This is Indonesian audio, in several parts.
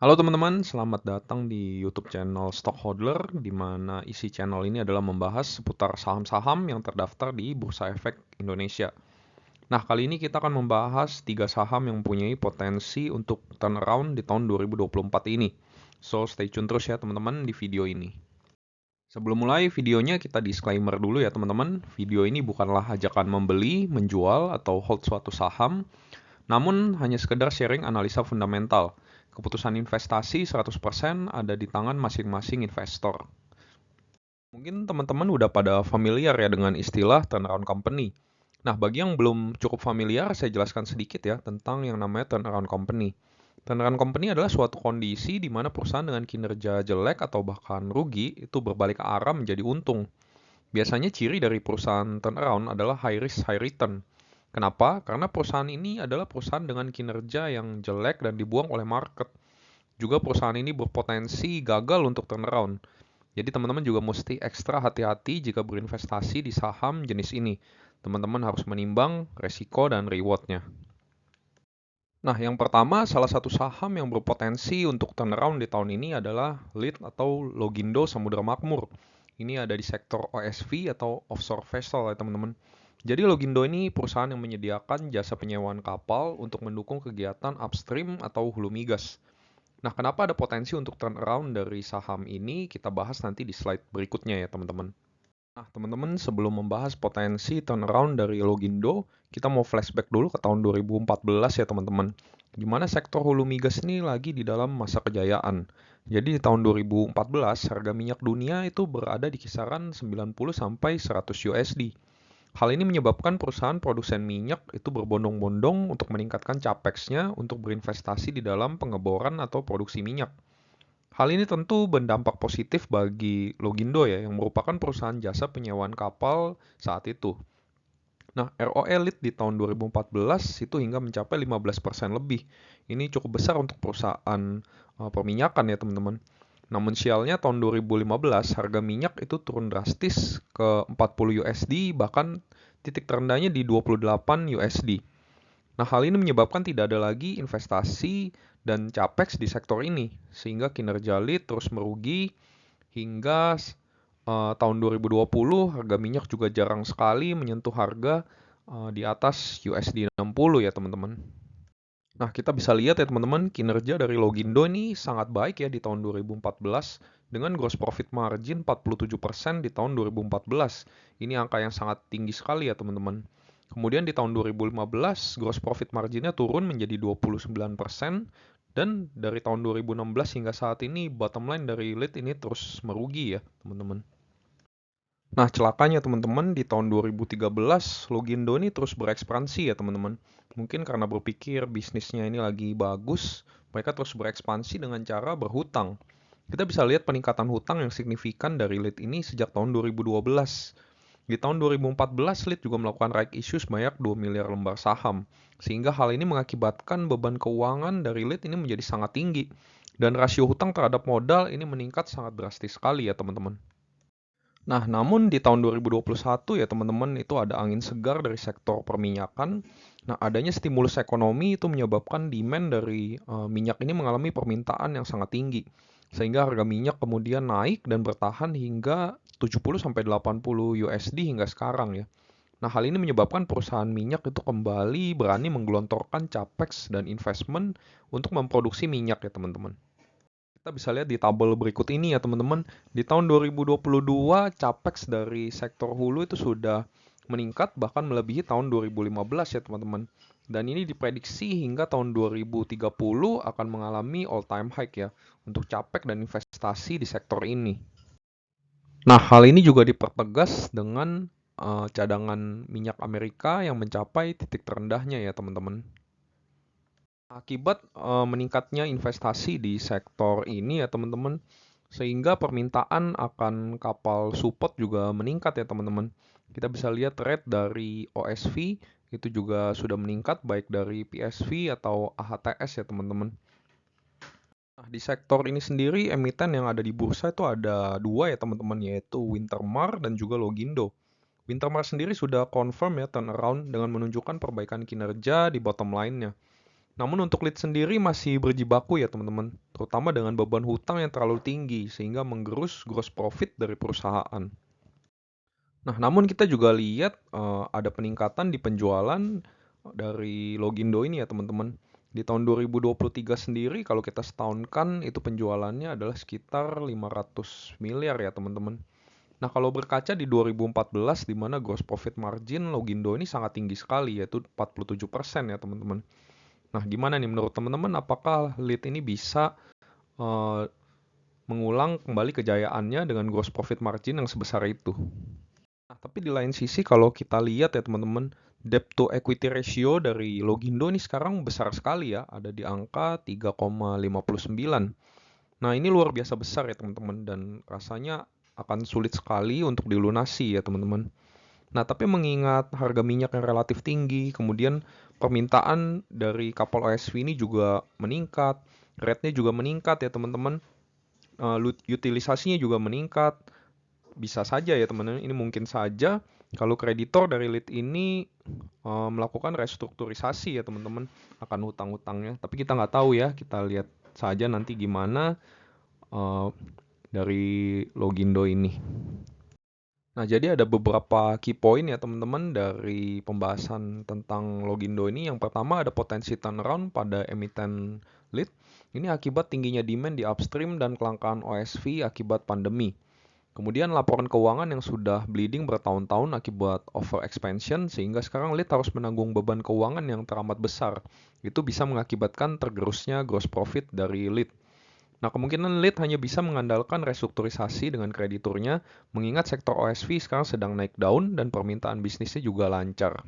Halo teman-teman, selamat datang di YouTube channel Stockholder, di mana isi channel ini adalah membahas seputar saham-saham yang terdaftar di Bursa Efek Indonesia. Nah, kali ini kita akan membahas 3 saham yang mempunyai potensi untuk turnaround di tahun 2024 ini. So, stay tune terus ya teman-teman di video ini. Sebelum mulai videonya, kita disclaimer dulu ya teman-teman. Video ini bukanlah ajakan membeli, menjual, atau hold suatu saham, namun hanya sekedar sharing analisa fundamental. Keputusan investasi 100% ada di tangan masing-masing investor. Mungkin teman-teman udah pada familiar ya dengan istilah turnaround company. Nah, bagi yang belum cukup familiar, saya jelaskan sedikit ya tentang yang namanya turnaround company. Turnaround company adalah suatu kondisi di mana perusahaan dengan kinerja jelek atau bahkan rugi itu berbalik arah menjadi untung. Biasanya ciri dari perusahaan turnaround adalah high risk, high return. Kenapa? Karena perusahaan ini adalah perusahaan dengan kinerja yang jelek dan dibuang oleh market. Juga perusahaan ini berpotensi gagal untuk turnaround. Jadi teman-teman juga mesti ekstra hati-hati jika berinvestasi di saham jenis ini. Teman-teman harus menimbang resiko dan rewardnya. Nah, yang pertama, salah satu saham yang berpotensi untuk turnaround di tahun ini adalah LIT atau Logindo Samudra Makmur. Ini ada di sektor OSV atau offshore vessel ya teman-teman. Jadi Logindo ini perusahaan yang menyediakan jasa penyewaan kapal untuk mendukung kegiatan upstream atau hulu migas. Nah, kenapa ada potensi untuk turnaround dari saham ini? Kita bahas nanti di slide berikutnya ya teman-teman. Nah, teman-teman, sebelum membahas potensi turnaround dari Logindo, kita mau flashback dulu ke tahun 2014 ya teman-teman. Di mana sektor hulu migas ini lagi di dalam masa kejayaan. Jadi di tahun 2014, harga minyak dunia itu berada di kisaran 90 sampai 100 USD. Hal ini menyebabkan perusahaan produsen minyak itu berbondong-bondong untuk meningkatkan capexnya untuk berinvestasi di dalam pengeboran atau produksi minyak. Hal ini tentu berdampak positif bagi Logindo ya, yang merupakan perusahaan jasa penyewaan kapal saat itu. Nah, ROE Elite di tahun 2014 itu hingga mencapai 15% lebih. Ini cukup besar untuk perusahaan perminyakan ya teman-teman. Namun sialnya tahun 2015 harga minyak itu turun drastis ke 40 USD, bahkan titik terendahnya di 28 USD. Nah, hal ini menyebabkan tidak ada lagi investasi dan capex di sektor ini, sehingga kinerja lead terus merugi hingga tahun 2020 harga minyak juga jarang sekali menyentuh harga di atas USD 60 ya teman-teman. Nah, kita bisa lihat ya teman-teman, kinerja dari Logindo ini sangat baik ya di tahun 2014 dengan gross profit margin 47% di tahun 2014. Ini angka yang sangat tinggi sekali ya teman-teman. Kemudian di tahun 2015 gross profit marginnya turun menjadi 29% dan dari tahun 2016 hingga saat ini bottom line dari lead ini terus merugi ya teman-teman. Nah, celakanya teman-teman di tahun 2013 Logindo ini terus berekspansi ya teman-teman. Mungkin karena berpikir bisnisnya ini lagi bagus, mereka terus berekspansi dengan cara berhutang. Kita bisa lihat peningkatan hutang yang signifikan dari lead ini sejak tahun 2012. Di tahun 2014, lead juga melakukan right issue sebanyak 2 miliar lembar saham. Sehingga hal ini mengakibatkan beban keuangan dari lead ini menjadi sangat tinggi. Dan rasio hutang terhadap modal ini meningkat sangat drastis sekali ya teman-teman. Nah, namun di tahun 2021 ya teman-teman itu ada angin segar dari sektor perminyakan. Nah, adanya stimulus ekonomi itu menyebabkan demand dari minyak ini mengalami permintaan yang sangat tinggi. Sehingga harga minyak kemudian naik dan bertahan hingga 70 sampai 80 USD hingga sekarang ya. Nah, hal ini menyebabkan perusahaan minyak itu kembali berani menggelontorkan capex dan investment untuk memproduksi minyak ya teman-teman. Kita bisa lihat di tabel berikut ini ya teman-teman. Di tahun 2022 capex dari sektor hulu itu sudah meningkat bahkan melebihi tahun 2015 ya teman-teman. Dan ini diprediksi hingga tahun 2030 akan mengalami all time high ya untuk capex dan investasi di sektor ini. Nah, hal ini juga dipertegas dengan cadangan minyak Amerika yang mencapai titik terendahnya ya teman-teman. Akibat meningkatnya investasi di sektor ini ya teman-teman, sehingga permintaan akan kapal support juga meningkat ya teman-teman. Kita bisa lihat rate dari OSV itu juga sudah meningkat baik dari PSV atau AHTS ya teman-teman. Nah, di sektor ini sendiri emiten yang ada di bursa itu ada dua ya teman-teman, yaitu Wintermar dan juga Logindo. Wintermar sendiri sudah confirm ya turnaround dengan menunjukkan perbaikan kinerja di bottom line-nya. Namun untuk lead sendiri masih berjibaku ya teman-teman, terutama dengan beban hutang yang terlalu tinggi sehingga menggerus gross profit dari perusahaan. Nah, namun kita juga lihat ada peningkatan di penjualan dari Logindo ini ya teman-teman. Di tahun 2023 sendiri kalau kita setahunkan itu penjualannya adalah sekitar 500 miliar ya teman-teman. Nah, kalau berkaca di 2014 di mana gross profit margin Logindo ini sangat tinggi sekali yaitu 47% ya teman-teman. Nah, gimana nih menurut teman-teman apakah lead ini bisa eh, mengulang kembali kejayaannya dengan gross profit margin yang sebesar itu? Nah, tapi di lain sisi kalau kita lihat ya teman-teman, debt to equity ratio dari Logindo ini sekarang besar sekali ya, ada di angka 3,59. Nah, ini luar biasa besar ya teman-teman dan rasanya akan sulit sekali untuk dilunasi ya teman-teman. Nah, tapi mengingat harga minyak yang relatif tinggi, kemudian permintaan dari kapal OSV ini juga meningkat, rate-nya juga meningkat ya teman-teman, utilisasinya juga meningkat. Bisa saja ya teman-teman, ini mungkin saja kalau kreditor dari lead ini melakukan restrukturisasi ya teman-teman akan hutang-hutangnya. Tapi kita nggak tahu ya, kita lihat saja nanti gimana eh, dari Logindo ini. Nah, jadi ada beberapa key point ya teman-teman dari pembahasan tentang Logindo ini. Yang pertama ada potensi turnaround pada emiten lead. Ini akibat tingginya demand di upstream dan kelangkaan OSV akibat pandemi. Kemudian laporan keuangan yang sudah bleeding bertahun-tahun akibat over expansion sehingga sekarang lead harus menanggung beban keuangan yang teramat besar. Itu bisa mengakibatkan tergerusnya gross profit dari lead. Nah, kemungkinan lead hanya bisa mengandalkan restrukturisasi dengan krediturnya, mengingat sektor OSV sekarang sedang naik daun dan permintaan bisnisnya juga lancar.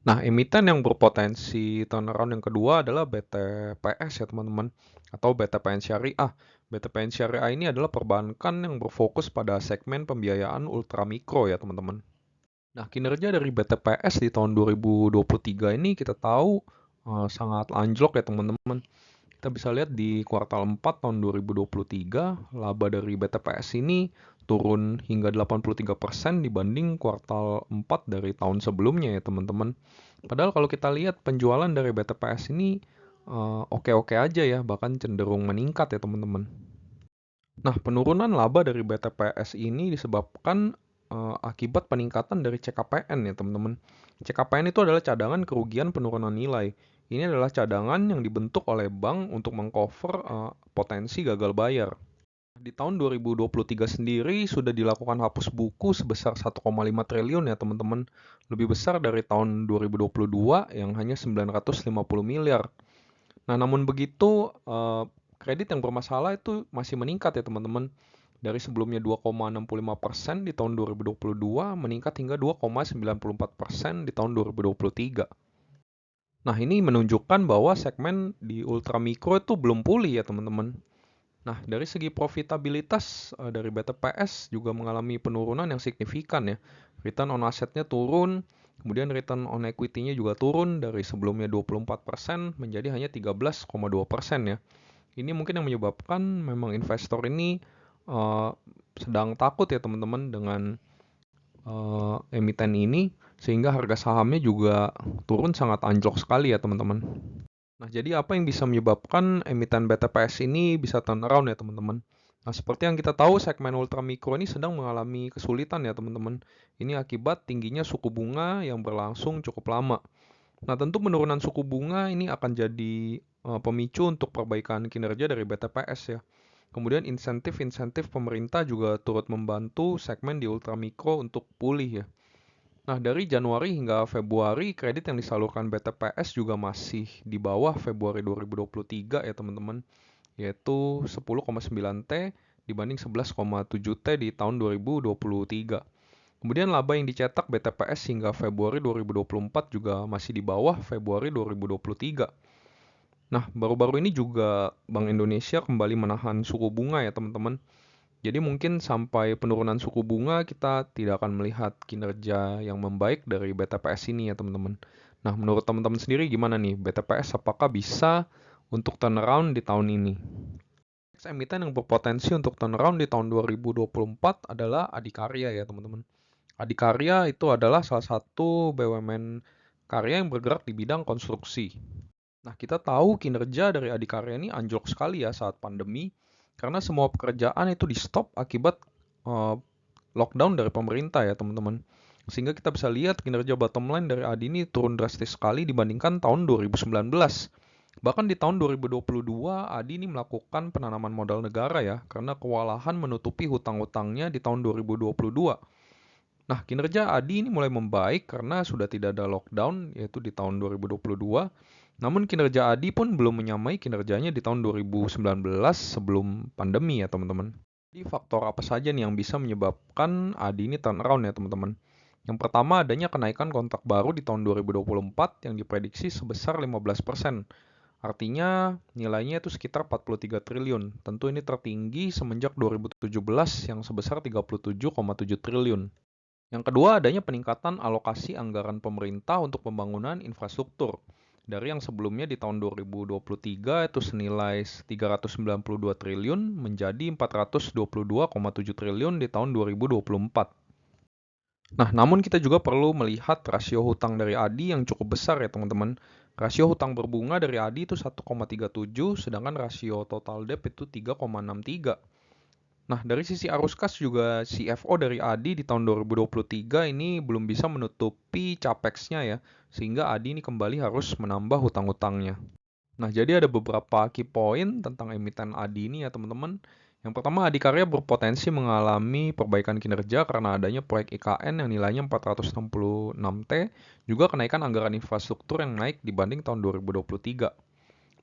Nah, emiten yang berpotensi turnaround yang kedua adalah BTPS ya teman-teman, atau BTPN Syariah. BTPN Syariah ini adalah perbankan yang berfokus pada segmen pembiayaan ultramikro ya teman-teman. Nah, kinerja dari BTPS di tahun 2023 ini kita tahu sangat anjlok ya teman-teman. Kita bisa lihat di kuartal 4 tahun 2023, laba dari BTPS ini turun hingga 83% dibanding kuartal 4 dari tahun sebelumnya ya teman-teman. Padahal kalau kita lihat penjualan dari BTPS ini oke-oke aja ya, bahkan cenderung meningkat ya teman-teman. Nah, penurunan laba dari BTPS ini disebabkan akibat peningkatan dari CKPN ya teman-teman. CKPN itu adalah cadangan kerugian penurunan nilai. Ini adalah cadangan yang dibentuk oleh bank untuk mengcover potensi gagal bayar. Di tahun 2023 sendiri sudah dilakukan hapus buku sebesar 1,5 triliun ya teman-teman. Lebih besar dari tahun 2022 yang hanya 950 miliar. Nah, namun begitu, kredit yang bermasalah itu masih meningkat ya teman-teman. Dari sebelumnya 2,65% di tahun 2022 meningkat hingga 2,94% di tahun 2023. Nah, ini menunjukkan bahwa segmen di ultramikro itu belum pulih ya teman-teman. Nah, dari segi profitabilitas dari BTPS juga mengalami penurunan yang signifikan ya. Return on asset-nya turun, kemudian return on equity-nya juga turun dari sebelumnya 24% menjadi hanya 13,2% ya. Ini mungkin yang menyebabkan memang investor ini uh, sedang takut ya teman-teman dengan emiten ini sehingga harga sahamnya juga turun sangat anjlok sekali ya teman-teman. Nah, jadi apa yang bisa menyebabkan emiten BTPS ini bisa turnaround ya teman-teman? Nah, seperti yang kita tahu segmen ultramikro ini sedang mengalami kesulitan ya teman-teman. Ini akibat tingginya suku bunga yang berlangsung cukup lama. Nah, tentu penurunan suku bunga ini akan jadi pemicu untuk perbaikan kinerja dari BTPS ya. Kemudian insentif-insentif pemerintah juga turut membantu segmen di ultramikro untuk pulih ya. Nah, dari Januari hingga Februari, kredit yang disalurkan BTPS juga masih di bawah Februari 2023 ya teman-teman, yaitu 10,9 T dibanding 11,7 T di tahun 2023. Kemudian laba yang dicetak BTPS hingga Februari 2024 juga masih di bawah Februari 2023. Nah, baru-baru ini juga Bank Indonesia kembali menahan suku bunga ya teman-teman. Jadi mungkin sampai penurunan suku bunga kita tidak akan melihat kinerja yang membaik dari BTPS ini ya teman-teman. Nah, menurut teman-teman sendiri gimana nih? BTPS apakah bisa untuk turnaround di tahun ini? Next emiten yang berpotensi untuk turnaround di tahun 2024 adalah Adikarya ya teman-teman. Adikarya itu adalah salah satu BUMN karya yang bergerak di bidang konstruksi. Nah, kita tahu kinerja dari Adikarya ini anjlok sekali ya saat pandemi, karena semua pekerjaan itu di-stop akibat eh, lockdown dari pemerintah ya teman-teman. Sehingga kita bisa lihat kinerja bottom line dari Adi ini turun drastis sekali dibandingkan tahun 2019. Bahkan di tahun 2022, Adi ini melakukan penanaman modal negara ya, karena kewalahan menutupi hutang-hutangnya di tahun 2022. Nah, kinerja Adi ini mulai membaik karena sudah tidak ada lockdown, yaitu di tahun 2022. Namun kinerja Adi pun belum menyamai kinerjanya di tahun 2019 sebelum pandemi ya teman-teman. Jadi faktor apa saja nih yang bisa menyebabkan Adi ini turnaround ya teman-teman? Yang pertama adanya kenaikan kontrak baru di tahun 2024 yang diprediksi sebesar 15%. Artinya nilainya itu sekitar 43 triliun. Tentu ini tertinggi semenjak 2017 yang sebesar 37,7 triliun. Yang kedua, adanya peningkatan alokasi anggaran pemerintah untuk pembangunan infrastruktur. Dari yang sebelumnya di tahun 2023 itu senilai 392 triliun menjadi 422,7 triliun di tahun 2024. Nah, namun kita juga perlu melihat rasio hutang dari ADI yang cukup besar ya teman-teman. Rasio hutang berbunga dari ADI itu 1,37, sedangkan rasio total debt itu 3,63. Nah, dari sisi arus kas juga CFO dari Adi di tahun 2023 ini belum bisa menutupi capex-nya ya, sehingga Adi ini kembali harus menambah hutang-hutangnya. Nah, jadi ada beberapa key point tentang emiten Adi ini ya teman-teman. Yang pertama, Adikarya berpotensi mengalami perbaikan kinerja karena adanya proyek IKN yang nilainya 466T, juga kenaikan anggaran infrastruktur yang naik dibanding tahun 2023.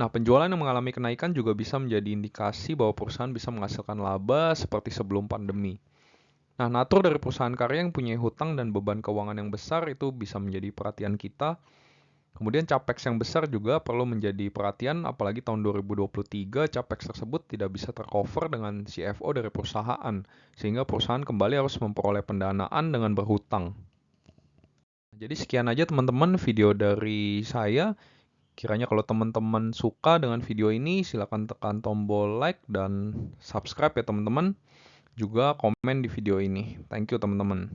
Nah, penjualan yang mengalami kenaikan juga bisa menjadi indikasi bahwa perusahaan bisa menghasilkan laba seperti sebelum pandemi. Nah, natur dari perusahaan karya yang punya hutang dan beban keuangan yang besar itu bisa menjadi perhatian kita. Kemudian capex yang besar juga perlu menjadi perhatian, apalagi tahun 2023 capex tersebut tidak bisa tercover dengan CFO dari perusahaan, sehingga perusahaan kembali harus memperoleh pendanaan dengan berhutang. Jadi sekian aja teman-teman video dari saya. Kiranya kalau teman-teman suka dengan video ini, silakan tekan tombol like dan subscribe ya teman-teman. Juga komen di video ini. Thank you teman-teman.